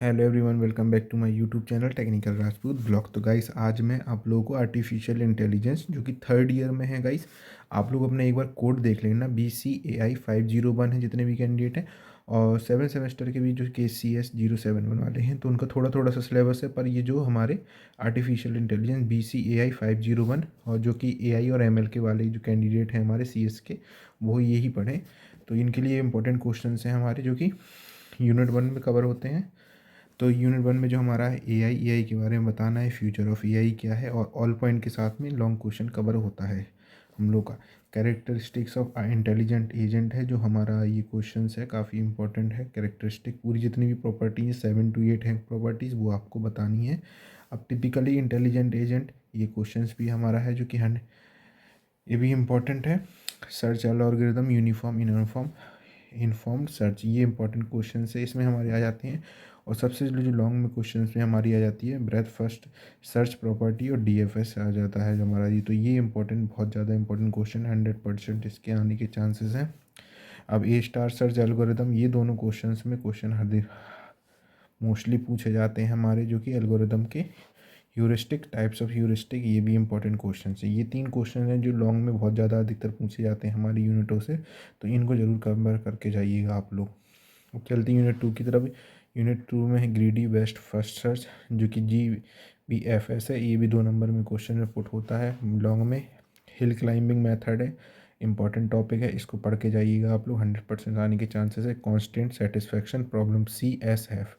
Hello everyone, welcome back to my YouTube channel technical Rajput blog. तो guys, आज मैं आप लोगों को आर्टिफिशियल इंटेलिजेंस जो कि थर्ड ईयर में है गाइस, आप लोग अपने एक बार कोड देख लेना। BCAI 501 है जितने भी कैंडिडेट हैं, और 7 सेमेस्टर के भी जो KCS 071 वाले हैं, तो उनका थोड़ा थोड़ा सा सिलेबस है। पर ये जो हमारे आर्टिफिशियल इंटेलिजेंस BCAI 501 और जो कि AI और ML के वाले जो कैंडिडेट हैं हमारे CS के, वो यही पढ़ें। तो इनके लिए इंपॉर्टेंट क्वेश्चन हैं हमारे, जो कि यूनिट 1 में कवर होते हैं। तो यूनिट 1 में जो हमारा है AI के बारे में बताना है, फ्यूचर ऑफ AI क्या है, और ऑल पॉइंट के साथ में लॉन्ग क्वेश्चन कवर होता है हम लोग का। कैरेक्टरिस्टिक्स ऑफ इंटेलिजेंट एजेंट है जो हमारा ये क्वेश्चन है, काफ़ी इंपॉर्टेंट है। कैरेक्टरिस्टिक पूरी जितनी भी प्रॉपर्टीज 7 to 8 हैं प्रॉपर्टीज़, वो आपको बतानी है। अब टिपिकली इंटेलिजेंट एजेंट ये क्वेश्चन भी हमारा है, जो कि ये भी इम्पॉर्टेंट है। Search algorithm uniform informed search, ये इंपॉर्टेंट क्वेश्चन है, इसमें हमारे आ जाते हैं। और सबसे जो लॉन्ग में क्वेश्चन में हमारी आ जाती है ब्रेथ फर्स्ट सर्च प्रॉपर्टी, और DFS आ जाता है जो हमारा ये। तो ये इंपॉर्टेंट, बहुत ज़्यादा इंपॉर्टेंट क्वेश्चन, 100% इसके आने के चांसेस हैं। अब A* सर्च एल्गोरिदम, ये दोनों क्वेश्चंस में क्वेश्चन हर मोस्टली पूछे जाते हैं हमारे, जो कि एल्गोरिदम के ह्यूरिस्टिक, टाइप्स ऑफ ह्यूरिस्टिक, ये भी इंपॉर्टेंट क्वेश्चन है। ये 3 क्वेश्चन हैं जो लॉन्ग में बहुत ज़्यादा अधिकतर पूछे जाते हैं हमारी यूनिटों से, तो इनको जरूर कवर करके जाइएगा आप लोग। अब चलते हैं यूनिट 2 की तरफ। यूनिट 2 में है ग्रीडी बेस्ट फर्स्ट सर्च, जो कि GBFS है। ये भी 2 नंबर में क्वेश्चन में पुट होता है लॉन्ग में। हिल क्लाइंबिंग मेथड है, इंपॉर्टेंट टॉपिक है, इसको पढ़ के जाइएगा आप लोग, 100% आने के चांसेस है। कॉन्स्टेंट सेटिस्फेक्शन प्रॉब्लम CSF,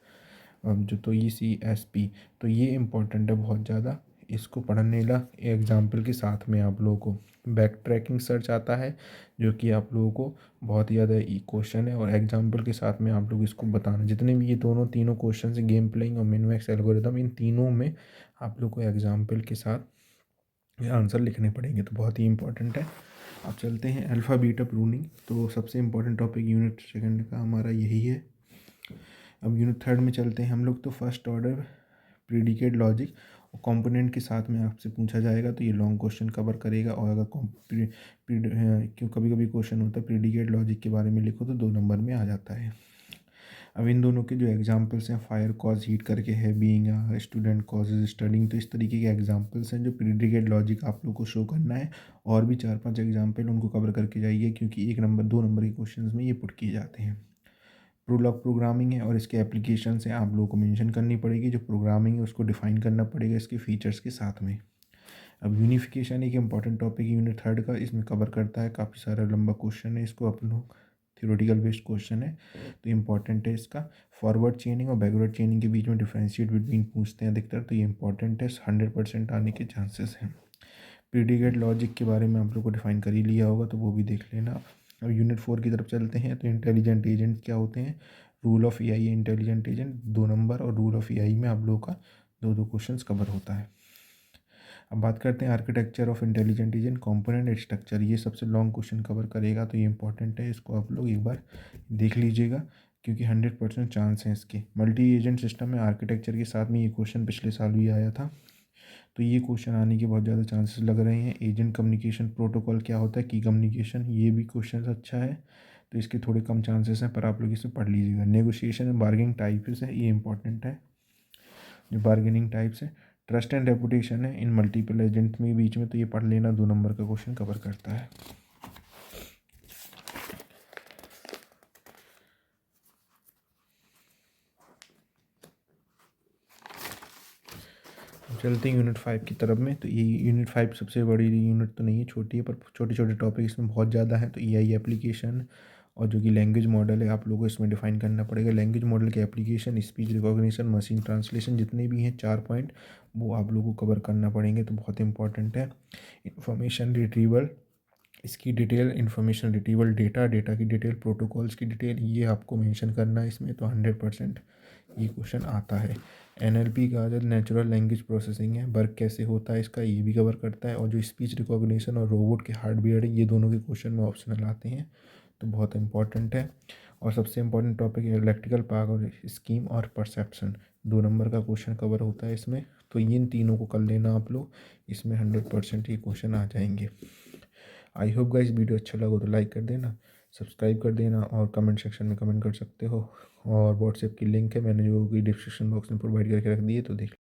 अब जो तो ये CSP, तो ये इम्पोर्टेंट है बहुत ज़्यादा, इसको पढ़ने ला एग्जाम्पल के साथ में आप लोगों को। बैक ट्रैकिंग सर्च आता है, जो कि आप लोगों को बहुत ही ज़्यादा क्वेश्चन है, और एग्जाम्पल के साथ में आप लोग इसको बताना। जितने भी ये तीनों क्वेश्चन है, गेम प्लेइंग और मिनमैक्स एल्गोरिदम, इन तीनों में आप लोग को एग्जाम्पल के साथ आंसर लिखने पड़ेंगे, तो बहुत ही इंपॉर्टेंट है। अब चलते हैं अल्फ़ा बीटा प्रूनिंग। तो सबसे इम्पोर्टेंट टॉपिक यूनिट 2 का हमारा यही है। अब यूनिट 3 में चलते हैं हम लोग। तो फर्स्ट ऑर्डर प्रीडिकेट लॉजिक और कंपोनेंट के साथ में आपसे पूछा जाएगा, तो ये लॉन्ग क्वेश्चन कवर करेगा। और अगर क्यों कभी कभी क्वेश्चन होता है प्रीडिकेट लॉजिक के बारे में लिखो, तो 2 नंबर में आ जाता है। अब इन दोनों के जो एग्जांपल्स हैं, फायर कॉज हीट करके है, बीइंग स्टूडेंट कॉजेज स्टडिंग, तो इस तरीके के एग्जांपल्स हैं जो प्रीडिकेट लॉजिक आप लोग को शो करना है। और भी 4-5 एग्जाम्पल उनको कवर करके जाइए, क्योंकि 1 नंबर 2 नंबर के क्वेश्चन में ये पुट किए जाते हैं। प्रोलॉग प्रोग्रामिंग है, और इसके एप्लीकेशन से आप लोगों को मेंशन करनी पड़ेगी। जो प्रोग्रामिंग है उसको डिफाइन करना पड़ेगा इसके फीचर्स के साथ में। अब यूनिफिकेशन एक इंपॉर्टेंट टॉपिक है यूनिट 3 का, इसमें कवर करता है, काफ़ी सारा लंबा क्वेश्चन है, इसको अपन लोग थ्योरेटिकल बेस्ड क्वेश्चन है, तो इंपॉर्टेंट है इसका। फॉरवर्ड चेनिंग और बैकवर्ड चेनिंग के बीच में डिफ्रेंशिएट बिटवीन पूछते हैं अधिकतर, तो ये इंपॉर्टेंट है, 100% आने के चांसेस हैं। प्रीडिकेट लॉजिक के बारे में आप लोग को डिफाइन कर ही लिया होगा, तो वो भी देख लेना। अब यूनिट 4 की तरफ चलते हैं। तो इंटेलिजेंट एजेंट क्या होते हैं, rule of AI intelligent agent 2 number, और रूल ऑफ AI में आप लोगों का 2 क्वेश्चन कवर होता है। अब बात करते हैं architecture of intelligent agent, component structure, ये सबसे लॉन्ग क्वेश्चन कवर करेगा, तो ये इंपॉर्टेंट है, इसको आप लोग एक बार देख लीजिएगा, क्योंकि 100% चांस है इसके। मल्टी एजेंट सिस्टम में आर्किटेक्चर के साथ में ये क्वेश्चन पिछले साल भी आया था, तो ये क्वेश्चन आने के बहुत ज़्यादा चांसेस लग रहे हैं। एजेंट कम्युनिकेशन प्रोटोकॉल क्या होता है, की कम्युनिकेशन, ये भी क्वेश्चन अच्छा है, तो इसके थोड़े कम चांसेस हैं, पर आप लोग इसे पढ़ लीजिएगा। नेगोशिएशन एंड बार्गेनिंग टाइप्स है, ये इंपॉर्टेंट है, जो बार्गेनिंग टाइप्स है। ट्रस्ट एंड रेपुटेशन है इन मल्टीपल एजेंट में बीच में, तो ये पढ़ लेना, 2 नंबर का क्वेश्चन कवर करता है। चलते हैं यूनिट 5 की तरफ में। तो ये यूनिट 5 सबसे बड़ी यूनिट तो नहीं है, छोटी है, पर छोटे छोटे टॉपिक इसमें बहुत ज़्यादा है। तो AI एप्लीकेशन और जो कि लैंग्वेज मॉडल है, आप लोगों को इसमें डिफाइन करना पड़ेगा। लैंग्वेज मॉडल के application, speech recognition, machine translation, जितने भी हैं 4 पॉइंट, वो आप लोगों को कवर करना पड़ेंगे, तो बहुत इंपॉर्टेंट है। इंफॉर्मेशन रिट्रीवल, इसकी डिटेल, इंफॉर्मेशन रिट्रीवल, डेटा की डिटेल, प्रोटोकॉल्स की डिटेल, ये आपको मेंशन करना है इसमें, तो 100% ये क्वेश्चन आता है। NLP का जो नेचुरल लैंग्वेज प्रोसेसिंग है, वर्क कैसे होता है इसका, ये भी कवर करता है। और जो स्पीच रिकॉग्निशन और रोबोट के हार्डवेयर है, ये दोनों के क्वेश्चन में ऑप्शनल आते हैं, तो बहुत इंपॉर्टेंट है। और सबसे इंपॉर्टेंट टॉपिक है इलेक्ट्रिकल पावर स्कीम और परसेप्शन, 2 नंबर का क्वेश्चन कवर होता है इसमें, तो इन तीनों को कर लेना आप लोग, इसमें 100% ये क्वेश्चन आ जाएंगे। आई होप गाइस वीडियो अच्छा लगा तो लाइक कर देना, सब्सक्राइब कर देना और कमेंट सेक्शन में कमेंट कर सकते हो। और व्हाट्सएप की लिंक है, मैंने जो कि डिस्क्रिप्शन बॉक्स में प्रोवाइड करके रख दी है, तो देख